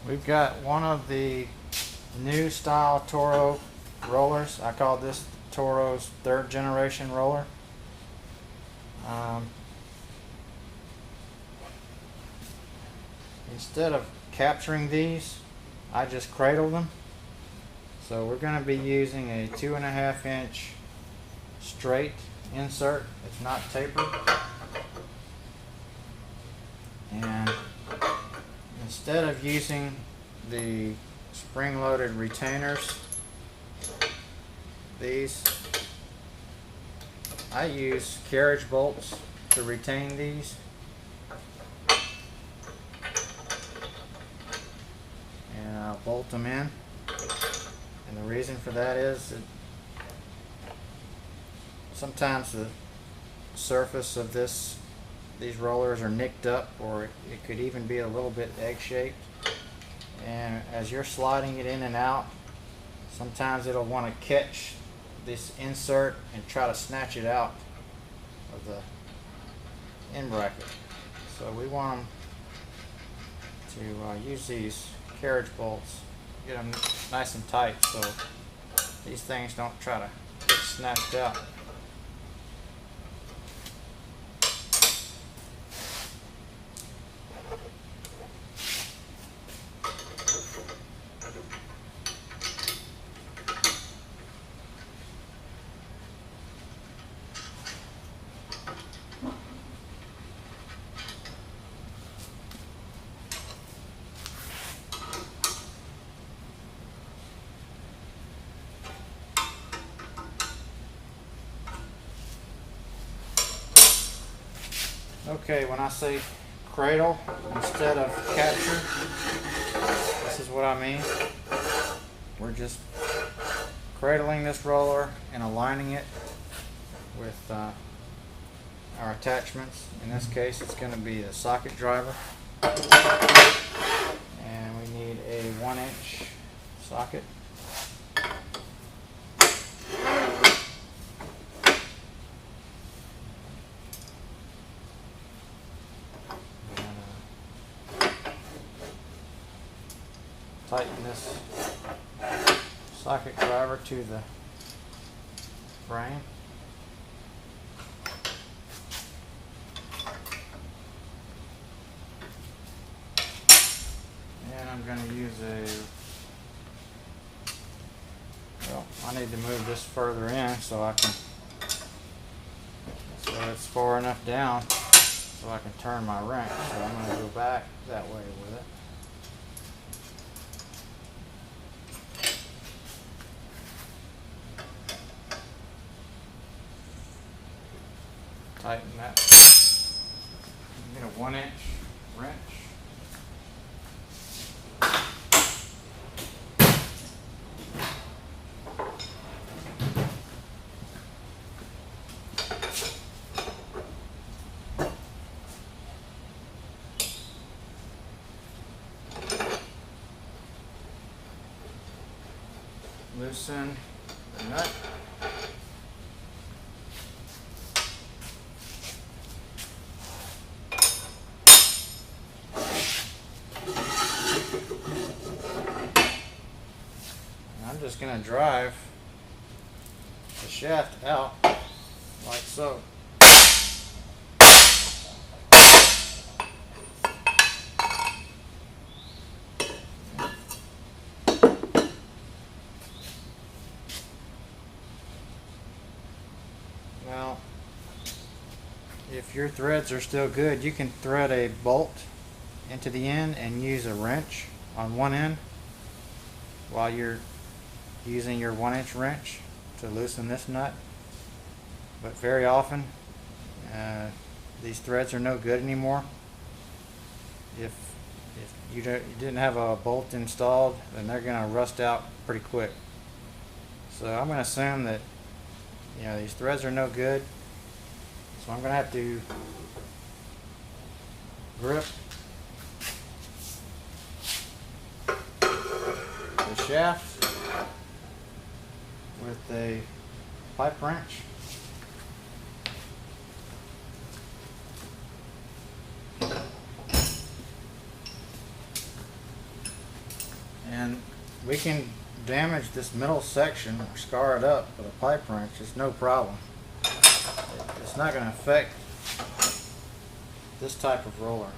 We've got one of the new style Toro rollers. I call this Toro's 3rd generation roller. Instead of capturing these, I just cradle them. So we're going to be using a 2.5 inch straight insert. It's not tapered. And instead of using the spring-loaded retainers, these, I use carriage bolts to retain these. And I'll bolt them in. And the reason for that is that sometimes the surface of these rollers are nicked up, or it could even be a little bit egg-shaped. And as you're sliding it in and out, sometimes it'll want to catch this insert and try to snatch it out of the end bracket. So we want them to use these carriage bolts, get them nice and tight so these things don't try to get snatched out. Okay, when I say cradle instead of capture, this is what I mean. We're just cradling this roller and aligning it with our attachments. In this case, it's going to be the socket driver. And we need a 1 inch socket. Tighten this socket driver to the frame. And I'm going to use I need to move this further in so it's far enough down so I can turn my wrench. So I'm going to go back that way with it. Tighten that. Get a 1 inch wrench. Loosen the nut. I'm just going to drive the shaft out like so. Now, if your threads are still good, you can thread a bolt into the end and use a wrench on one end while you're using your 1 inch wrench to loosen this nut. But very often these threads are no good anymore. If you didn't have a bolt installed, then they're going to rust out pretty quick. So I'm going to assume that these threads are no good, so I'm going to have to grip the shaft with a pipe wrench. And we can damage this middle section or scar it up with a pipe wrench. It's no problem. It's not going to affect this type of roller.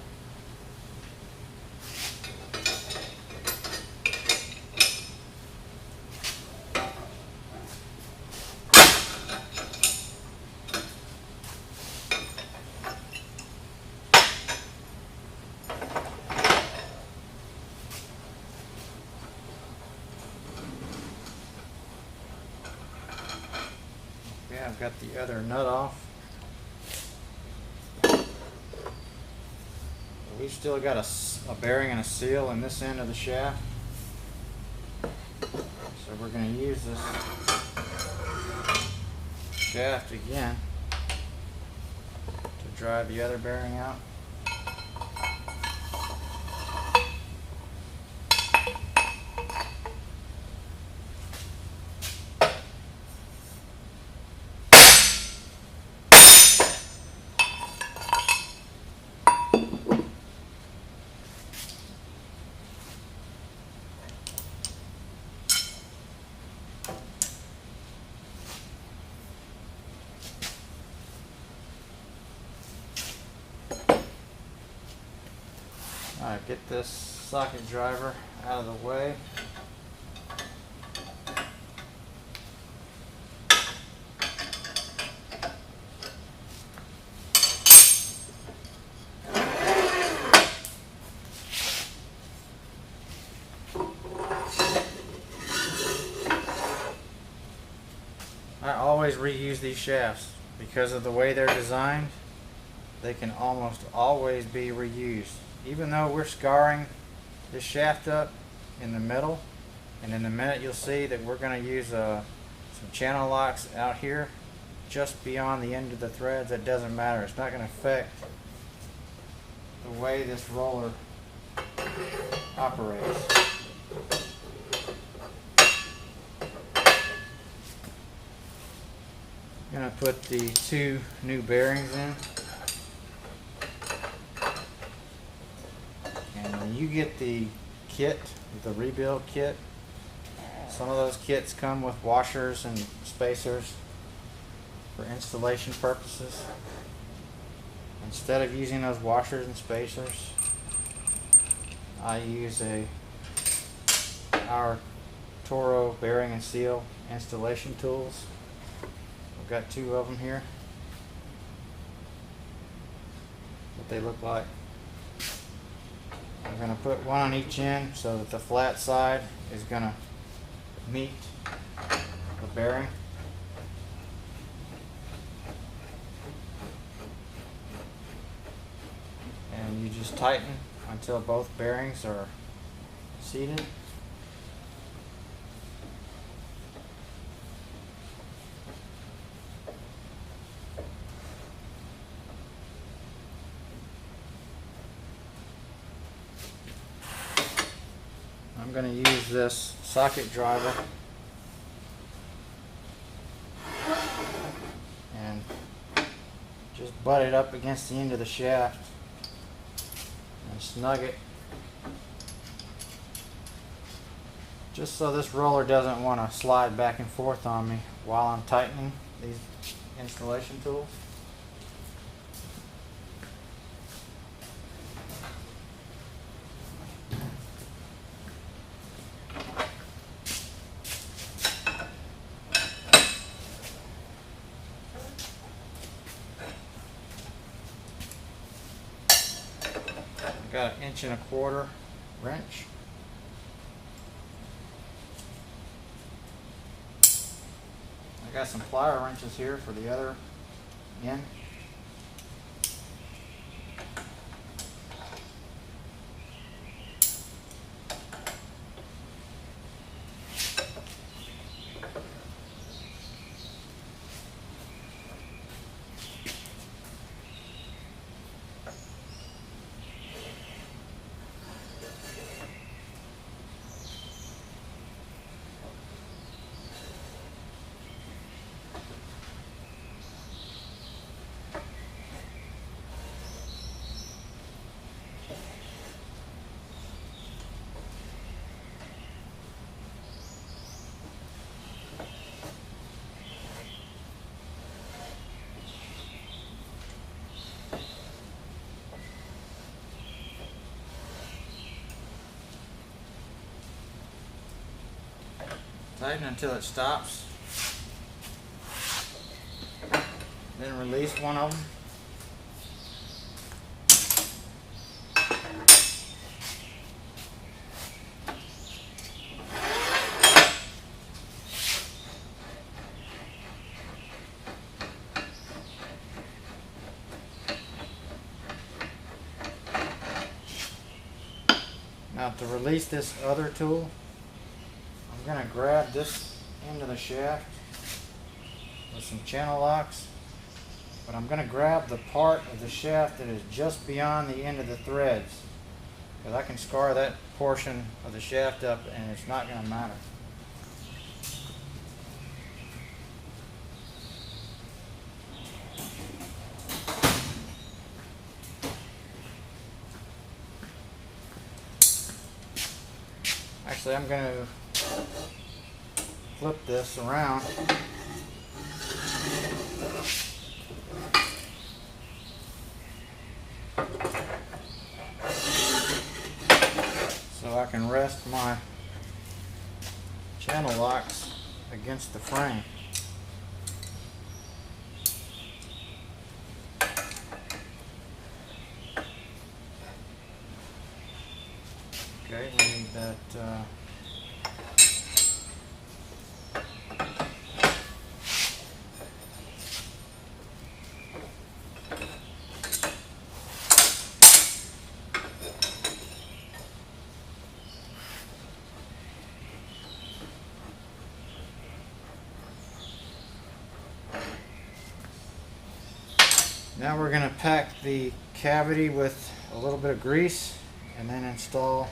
Okay, I've got the other nut off. We've still got a bearing and a seal in this end of the shaft. So we're going to use this shaft again to drive the other bearing out. Alright, get this socket driver out of the way. I always reuse these shafts because of the way they're designed. They can almost always be reused. Even though we're scarring this shaft up in the middle, and in a minute you'll see that we're going to use some channel locks out here just beyond the end of the threads. That doesn't matter. It's not going to affect the way this roller operates. I'm going to put the 2 new bearings in. And when you get the kit, the rebuild kit, some of those kits come with washers and spacers for installation purposes. Instead of using those washers and spacers, I use our Toro bearing and seal installation tools. I've got 2 of them here. What they look like. I'm going to put one on each end so that the flat side is going to meet the bearing. And you just tighten until both bearings are seated. I'm going to use this socket driver and just butt it up against the end of the shaft and snug it, just so this roller doesn't want to slide back and forth on me while I'm tightening these installation tools. Got an 1.25 inch wrench. I got some plier wrenches here for the other end. Tighten until it stops. Then release one of them. Now to release this other tool, I'm going to grab this end of the shaft with some channel locks, but I'm going to grab the part of the shaft that is just beyond the end of the threads, because I can scar that portion of the shaft up and it's not going to matter. Actually, I'm going to flip this around so I can rest my channel locks against the frame. Okay, we need that now we're going to pack the cavity with a little bit of grease and then install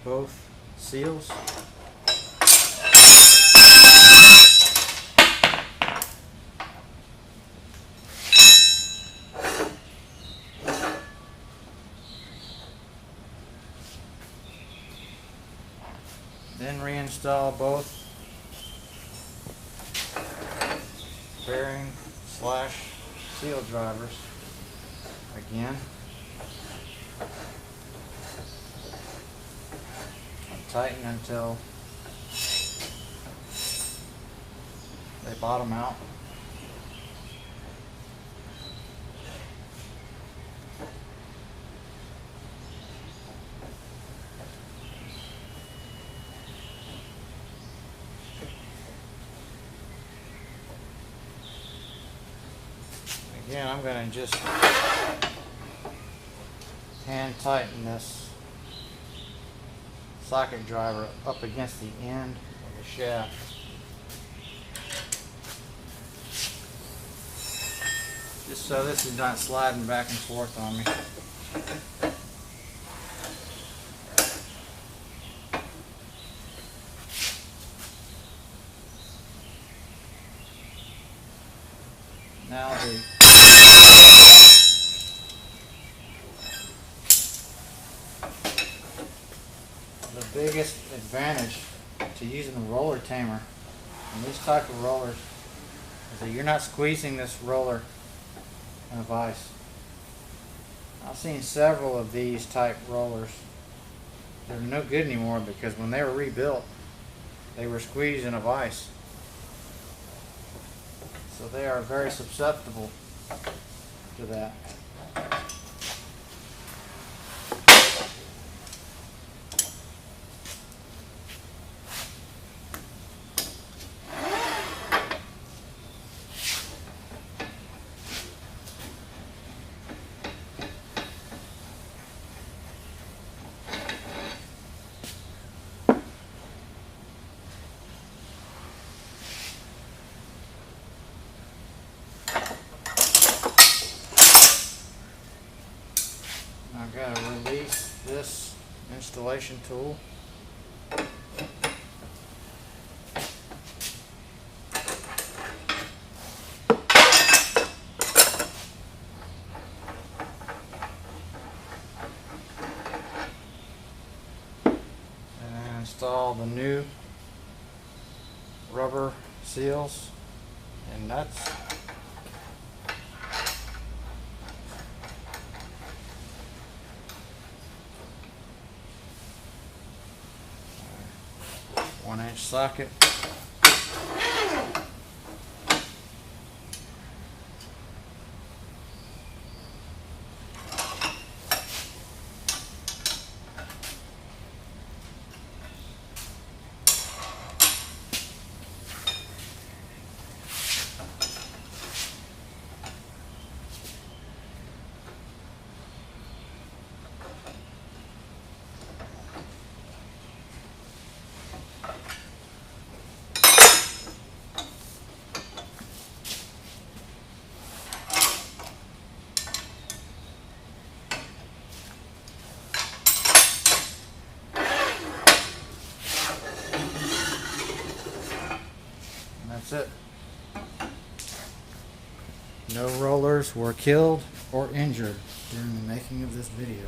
both seals. Then reinstall both bearing / seal drivers again. Tighten until they bottom out. Again, I'm going to just hand tighten this socket driver up against the end of the shaft. Just so this is not sliding back and forth on me. Now the biggest advantage to using the roller tamer and these type of rollers is that you're not squeezing this roller in a vise. I've seen several of these type rollers. They're no good anymore because when they were rebuilt, they were squeezed in a vise. So they are very susceptible to that. I've got to release this installation tool. And then install the new rubber seals and nuts. 1-inch socket. That's it. No rollers were killed or injured during the making of this video.